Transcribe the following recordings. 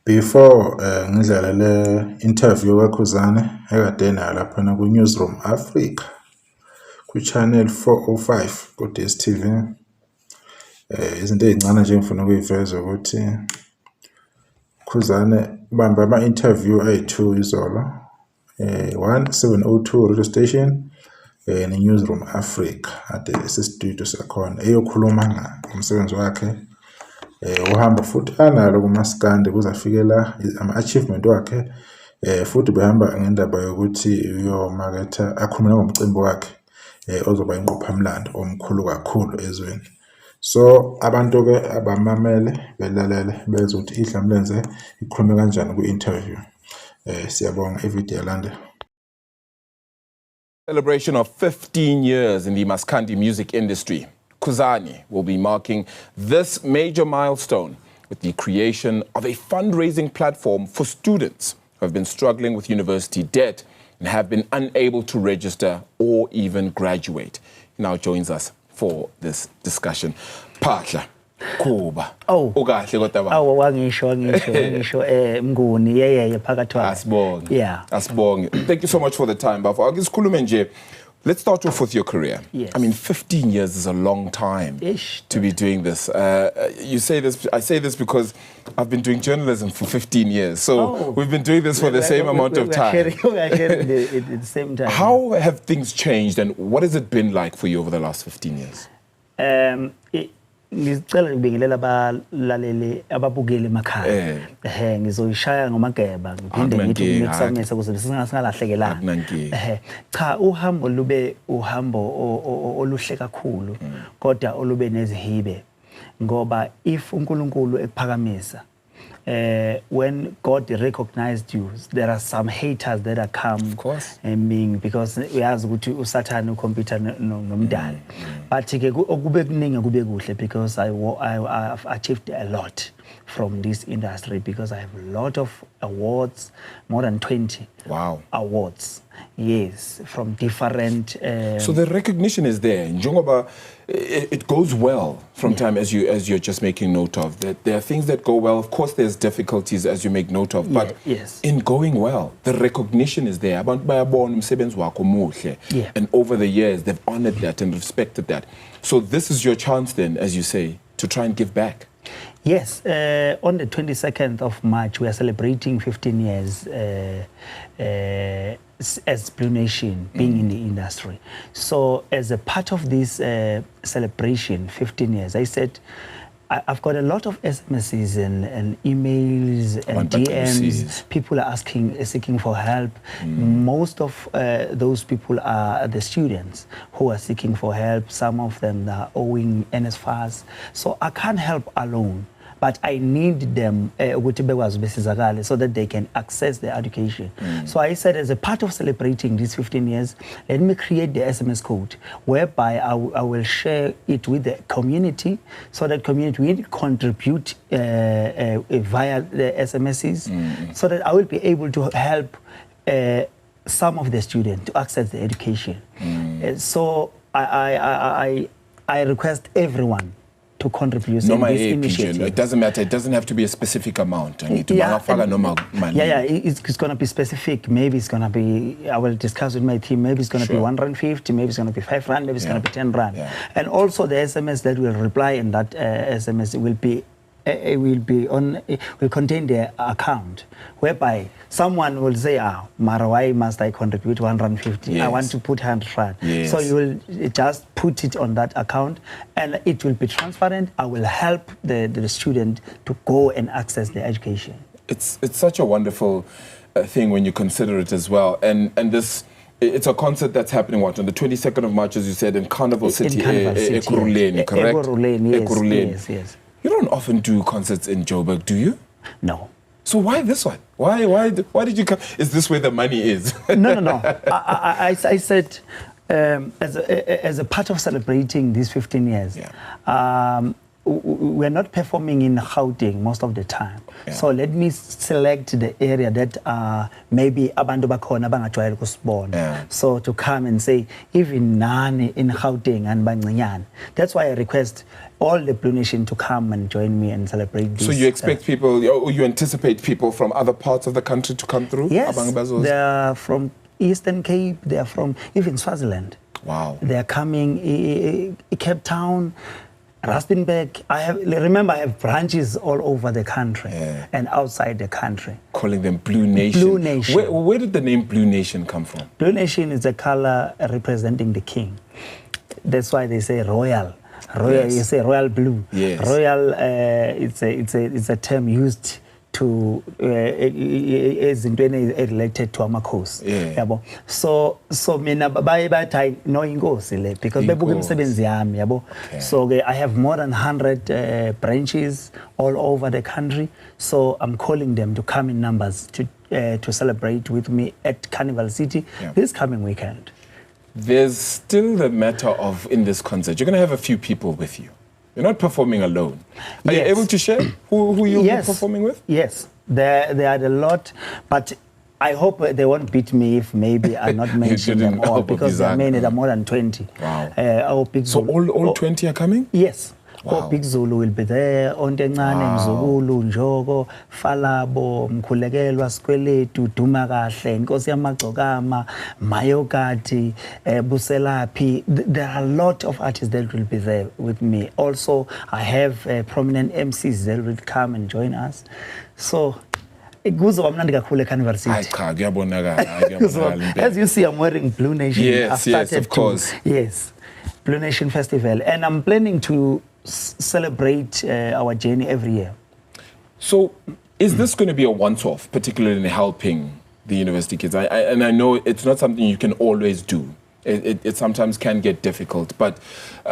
Before ngidlala le interview kaKhuzani ekade nayo lapha ku Newsroom Africa ku channel 405 ku DStv, izinto ezincane nje ngifuna ukuyiveza ukuthi Khuzani ubambe ama interview ayi2 izolo, 1702 radio station ne Newsroom Africa ade studio sakhona eyokhuluma ngomsebenzi wakhe, uhamba futhi analo kumaskandi kuze afikela ama achievement wakhe, futhi behamba ngendaba yokuthi uyomaketha akhuluma ngomcimbi wakhe ozoba inqophamlando omkhulu kakhulu ezweni. So abantu ke abamamele belalele bezwe ukuthi iDlamlenze ikhulume kanjani ku interview. Siyabonga ivideo yalandela. Celebration of 15 years in the Maskandi music industry. Khuzani will be marking this major milestone with the creation of a fundraising platform for students who have been struggling with university debt and have been unable to register or even graduate. He now joins us for this discussion. Phahla Kuba. Ukahle kodwa ba. Wangisho Mnguni yeye phakathi wa. Asibonge. Yeah. Asibonge. Thank you so much for the time, Bafo. Akisikhulume nje. Let's start off with your career. Yes. I mean, 15 years is a long time to be doing this. You say this, I say this because I've been doing journalism for 15 years. So we've been doing this for the same amount of time. We're sharing at the same time. How have things changed and what has it been like for you over the last 15 years? Ngicela ngibingelela abalaleli ababukeli emakhaya. Ngizoyishaya ngomageba ngiphinde ngithi ngikusamisa ukuze singalahlekelana. Cha, uhambo lube uhambo oluhle kakhulu kodwa olube nezihibe ngoba if uNkulunkulu ekuphakamisa, when God recognized you, there are some haters that are come, of course, because uyazi ukuthi uSathane ukhompyutha nomdali. But ke okube kuningi kube kuhle because I've achieved a lot from this industry because I have a lot of awards, more than 20 awards. Yes, from different. So the recognition is there. Njengoba it goes well from time as you're just making note of. That there are things that go well. Of course, there's difficulties as you make note of. But in going well, the recognition is there. Abantu bayabona umsebenzi wakho muhle. And over the years, they've honored that and respected that. So this is your chance then, as you say, to try and give back. Yes, on the 22nd of March, we are celebrating 15 years as Blue Nation being in the industry. So as a part of this celebration, 15 years, I said, I've got a lot of SMSs and emails and DMs. People are seeking for help. Most of those people are the students who are seeking for help. Some of them are owing NSFAS. So I can't help alone. But I need them so that they can access their education. So I said, as a part of celebrating these 15 years, let me create the SMS code, whereby I will share it with the community, so that community will contribute via the SMSs, so that I will be able to help some of the students to access the education. So I request everyone to contribute in this initiative. It doesn't matter. It doesn't have to be a specific amount. It's going to be specific. Maybe it's going to be, I will discuss with my team, maybe it's going to be 150, maybe it's going to be 5 rand, maybe it's going to be 10 rand. And also the SMS that will reply in that SMS will contain their account, whereby someone will say, Mara, why must I contribute 150? I want to put 100 rand. So you will just put it on that account and it will be transparent. I will help the student to go and access the education. It's such a wonderful thing when you consider it as well. And this, it's a concert that's happening, on the 22nd of March, as you said, in Carnival City, Ekurhuleni, correct? Ekurhuleni, yes. You don't often do concerts in Joburg, do you? No. So why this one? Why did you come? Is this where the money is? No. I said, as a part of celebrating these 15 years, we're not performing in Gauteng most of the time. Yeah. So let me select the area that maybe abantu bakhona bangajwayele kusibona. Yeah. So to come and say even nani in Gauteng and Banginyane. That's why I request all the Blue Nation to come and join me and celebrate this. So you expect people, or you anticipate people from other parts of the country to come through? Yes, Abangabazos? they are from Eastern Cape, they are from even Swaziland. Wow. They are coming, Cape Town, Rustenburg. I have branches all over the country and outside the country. Calling them Blue Nation. Blue Nation. Where did the name Blue Nation come from? Blue Nation is a color representing the king. That's why they say royal. Royal, Yes. You say royal blue. Yes. Royal, it's a term used to ezintweni related to amakhosi. Yeah. Yabo. So mina baye bathi no inkosi le because bebuka Inkosi. imisebenzi yami yabo. Okay. So I have more than 100 branches all over the country. So I'm calling them to come in numbers to celebrate with me at Carnival City this coming weekend. There's still the matter of, in this concert, you're going to have a few people with you. You're not performing alone. Are you Yes. able to share who you'll Yes. be performing with? Yes, there are a lot, but I hope they won't beat me if maybe I not mention them didn't all help because there Bizarre. are more than 20. Wow. Our Big So Zulu. all 20 are coming? Yes. Wow. Oh, Big Zulu will be there. Ontencane, Mzukulu, Njogo, Falabo, Mkhulekelwa, Sikweletu, Duma Kahle, Nkosi yaMagcokama, Mayokati, Buselapi. There are a lot of artists that will be there with me. Also, I have prominent MCs that will come and join us. So, kuzwa mnandi kakhulu eCarnival Hayi City. cha, kuyabonakala impela. As you see, I'm wearing Blue Nation. Yes, I've yes, started of course. Yes, Blue Nation Festival. And I'm planning to celebrate our journey every year. So is this going to be a once-off, particularly in helping the university kids? I know it's not something you can always do. It sometimes can get difficult, but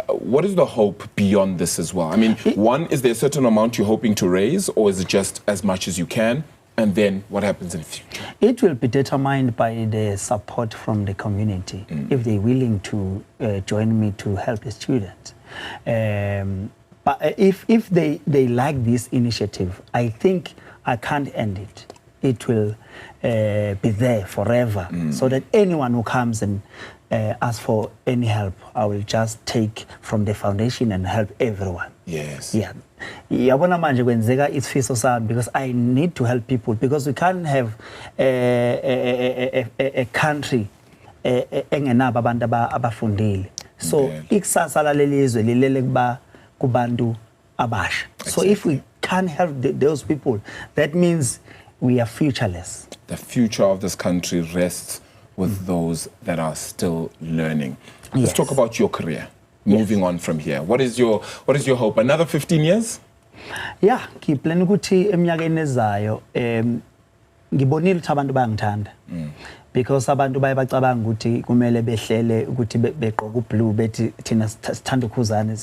what is the hope beyond this as well? I mean, one, is there a certain amount you're hoping to raise, or is it just as much as you can? And then what happens in the future? It will be determined by the support from the community, if they're willing to join me to help the students. But if they like this initiative, I think I can't end it. It will be there forever, so that anyone who comes and asks for any help, I will just take from the foundation and help everyone. Yes. Yeah. Yabona manje kwenzeka isifiso sami because I need to help people because we can't have a country engenabo abantu abafundile. So ikusasa lalelizwe lilele kubantu abasha. So if we can't help those people, that means we are futureless. The future of this country rests with those that are still learning. Let's talk about your career. Moving on from here, what is your hope? Another 15 years? Yeah, ngiplan ukuthi eminyakeni ezayo ngibonile ukuthi abantu bayangithanda. Because abantu baye bacabanga ukuthi kumele behlele ukuthi beqoka ublue bethi thina sithanda ukhuzane.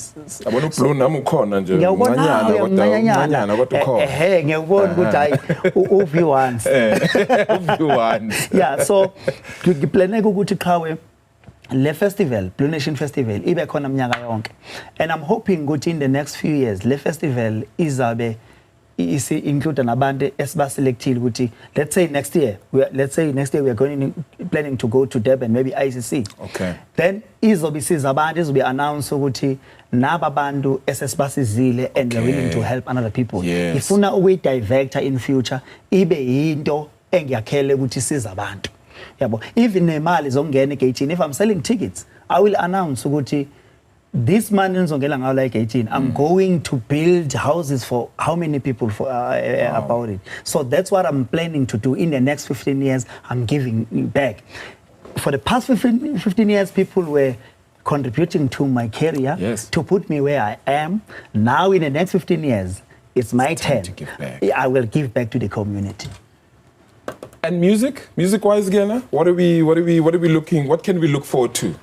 Yabona ublue nami ukhona nje. Ngiyabona Ngiyanyana kodwa ukhona. Ngiyabona ukuthi hayi uvi once. Uvi once. Yeah, so ngiplaneka ukuthi qhawe le festival, Blue Nation Festival, ibe khona mnyaka yonke. And I'm hoping ukuthi in the next few years, le festival izabe include nabantu esibaselectile ukuthi let's say next year we are planning to go to Durban, maybe ICC. Okay. Then izobe isiza abantu, izobe announce ukuthi naba bantu esesibasizile and they're willing to help other people. Yes. Ifuna ukuyidivector in future ibe yinto engiyakhele ukuthi isiza abantu. Yabo, even nemali zongena e-18, if I'm selling tickets, I will announce ukuthi this money ngizongena ngayo la e-18, I'm going to build houses for how many people for about it. So that's what I'm planning to do in the next 15 years. I'm giving back. For the past 15 years, people were contributing to my career to put me where I am. Now in the next 15 years, it's my turn to give back. I will give back to the community. And music-wise, Gena, what can we look forward to?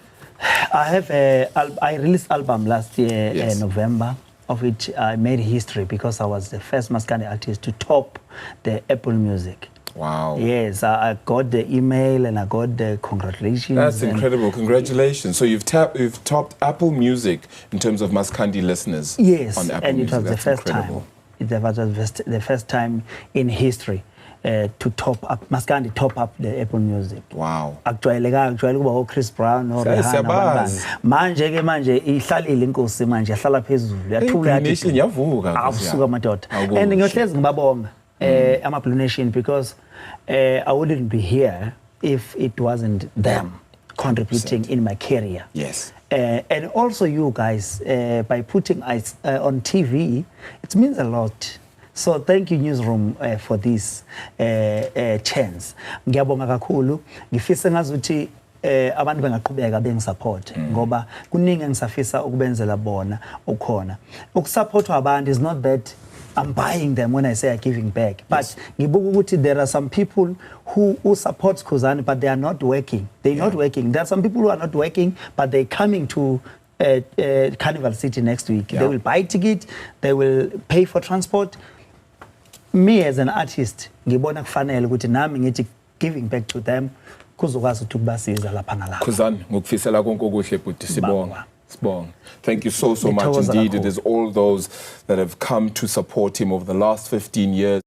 I released album last year, November, of which I made history because I was the first Maskandi artist to top the Apple Music. Wow. Yes, I got the email and I got the congratulations. That's and incredible. Congratulations. So you've topped Apple Music in terms of Maskandi listeners. Yes, on Apple and Music. it was the That's first incredible. time. It was the first time in history to top up, Maskandi top up the Apple Music. Wow. Actually kuba Chris Brown or Siyabazi. manje ihlalile inkosi manje yahlala phezulu yathula Blue Nation yavuka. awusuka madoda Awukusho. and ngiyohlezi ngibabonga ama Blue Nation because I wouldn't be here if it wasn't them contributing in my career. Yes. And also you guys, by putting us on TV, it means a lot. So thank you Newsroom for this chance. Ngiyabonga kakhulu. Ngifisa ngazuthi abantu bengaqhubeka bengisupport ngoba kuningi engisafisa ukubenzela bona ukhona. Ukusupportwa abantu is not that I'm buying them when I say I'm giving back. But ngibuka ukuthi there are some people who support Khuzani but they are not working. They're not working. There are some people who are not working but they're coming to Carnival City next week. They will buy ticket, they will pay for transport. Me as an artist, ngibona kufanele ukuthi nami ngithi giving back to them kuzokwazi ukuthi kubasiza lapha nalapha. Khuzani ngokufisela konke okuhle bhuti sibonga. Sibonga. Thank you so much indeed. It is all those that have come to support him over the last 15 years.